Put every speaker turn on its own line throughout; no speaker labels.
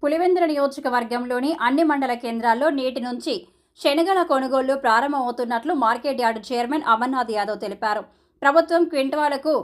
పులివెందుల నియోజకవర్గంలోని అన్ని మండల కేంద్రాల్లో నేటి నుంచి శనగల కొనుగోళ్లు ప్రారంభమవుతున్నట్లు market yard chairman Amarnath Yadav తెలిపారు. ప్రభుత్వం క్వింటాలకు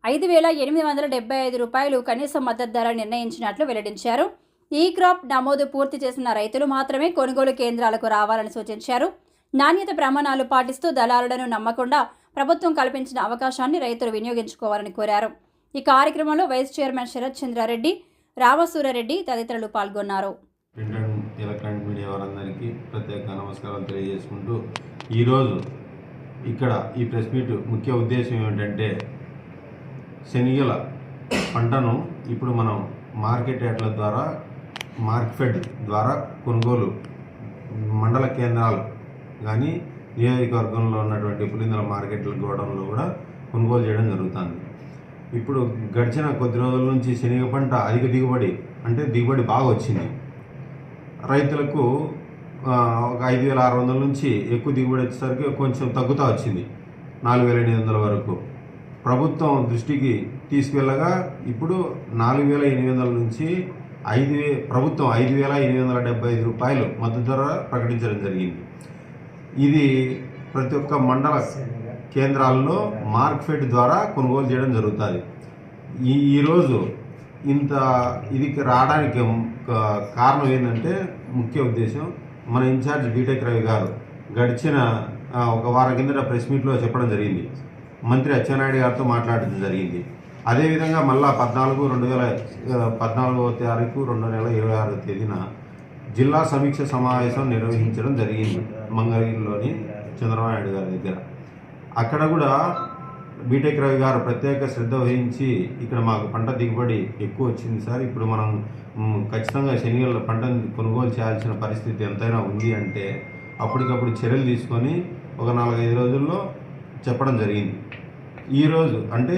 5,875 రూపాయలు కనీస మద్దతు ధర నిర్ణయించినట్లు వెల్లడించారు. ఈ క్రాప్ నమోదు పూర్తి చేసిన రైతులు మాత్రమే కొనుగోలు కేంద్రాలకు రావాలని సూచించారు. నాణ్యత ప్రమాణాలు పాటిస్తూ దళారులను నమ్మకుండా ప్రభుత్వం కల్పించిన అవకాశాన్ని రైతులు వినియోగించుకోవాలని కోరారు. ఈ కార్యక్రమంలో వైస్ చైర్మన్ శరత్ చంద్రారెడ్డి, రామసూరారెడ్డి తదితరులు పాల్గొన్నారు.
ప్రింట్ అండ్ ఎలక్ట్రానిక్ మీడియా వారందరికీ ప్రత్యేక నమస్కారాలు తెలియజేసుకుంటూ ఈరోజు ఇక్కడ ఈ ప్రెస్ మీట్ ముఖ్య ఉద్దేశం ఏమిటంటే శనగల పంటను ఇప్పుడు మనం మార్కెట్ యార్డ్ల ద్వారా మార్కెట్ ద్వారా కొనుగోలు మండల కేంద్రాలు కానీ నియోజకవర్గంలో ఉన్నటువంటి పులివెందుల మార్కెట్ల గోడౌన్లో కూడా కొనుగోలు చేయడం జరుగుతుంది. ఇప్పుడు గడిచిన కొద్ది రోజుల నుంచి శనగ పంట అధిక దిగుబడి అంటే దిగుబడి బాగా వచ్చింది. రైతులకు ఒక 5,600 నుంచి ఎక్కువ దిగుబడి వచ్చేసరికి కొంచెం తగ్గుతూ వచ్చింది 4,800 వరకు. ప్రభుత్వం దృష్టికి తీసుకెళ్ళగా ఇప్పుడు 4,800 నుంచి ప్రభుత్వం 5,875 రూపాయలు మద్దతు ధర ప్రకటించడం జరిగింది. ఇది ప్రతి ఒక్క మండల కేంద్రాల్లో మార్కెట్ ద్వారా కొనుగోలు చేయడం జరుగుతుంది. ఈరోజు ఇది రావడానికి కారణం ఏంటంటే ముఖ్య ఉద్దేశం మన ఇన్ఛార్జ్ బీటెక్ రవి గారు గడిచిన ఒక వారం కిందట ప్రెస్ మీట్లో చెప్పడం జరిగింది. మంత్రి అచ్చెన్నాయుడు గారితో మాట్లాడడం జరిగింది. అదేవిధంగా మళ్ళా 14/2014 తారీఖు 2026 తేదీన జిల్లా సమీక్ష సమావేశం నిర్వహించడం జరిగింది మంగళగిరిలోని చంద్రబాబు నాయుడు గారి దగ్గర. అక్కడ కూడా బీటెక్ రవి గారు ప్రత్యేక శ్రద్ధ వహించి ఇక్కడ మాకు పంట దిగుబడి ఎక్కువ వచ్చింది సార్, ఇప్పుడు మనం ఖచ్చితంగా శనగల పంటను కొనుగోలు చేయాల్సిన పరిస్థితి ఎంతైనా ఉంది అంటే అప్పటికప్పుడు చర్యలు తీసుకొని ఒక 4-5 రోజుల్లో చెప్పడం జరిగింది. ఈరోజు అంటే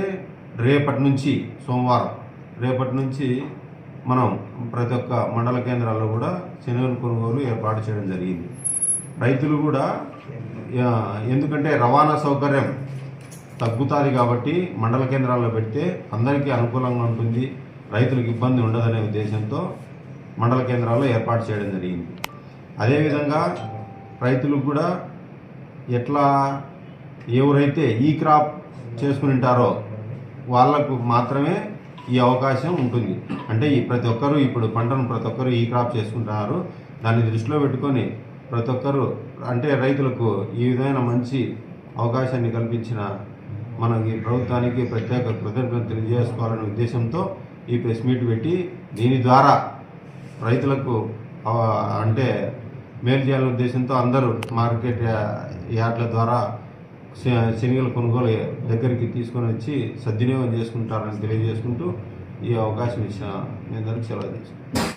రేపటి నుంచి సోమవారం రేపటి నుంచి మనం ప్రతి ఒక్క మండల కేంద్రాల్లో కూడా శనగల కొనుగోలు ఏర్పాటు చేయడం జరిగింది. రైతులు కూడా ఎందుకంటే రవాణా సౌకర్యం తగ్గుతుంది కాబట్టి మండల కేంద్రాల్లో పెడితే అందరికీ అనుకూలంగా ఉంటుంది, రైతులకు ఇబ్బంది ఉండదనే ఉద్దేశంతో మండల కేంద్రాల్లో ఏర్పాటు చేయడం జరిగింది. అదేవిధంగా రైతులకు కూడా ఎవరైతే ఈ క్రాప్ చేసుకుని ఉంటారో వాళ్లకు మాత్రమే ఈ అవకాశం ఉంటుంది. అంటే ప్రతి ఒక్కరూ ఇప్పుడు పంటను ప్రతి ఒక్కరూ ఈ క్రాప్ చేసుకుంటున్నారు. దాన్ని దృష్టిలో పెట్టుకొని ప్రతి ఒక్కరూ అంటే రైతులకు ఈ విధమైన మంచి అవకాశాన్ని కల్పించిన మనకి ప్రభుత్వానికి ప్రత్యేక కృతజ్ఞతలు తెలియజేసుకోవాలనే ఉద్దేశంతో ఈ ప్రెస్ మీట్ పెట్టి దీని ద్వారా రైతులకు అంటే మేలు చేయాలనే ఉద్దేశంతో అందరూ మార్కెట్ యార్డ్ల ద్వారా శనగల కొనుగోలు దగ్గరికి తీసుకొని వచ్చి సద్వినియోగం చేసుకుంటారని తెలియజేసుకుంటూ ఈ అవకాశం ఇచ్చిన మీ అందరికీ సెలవు తీసుకుంటాను.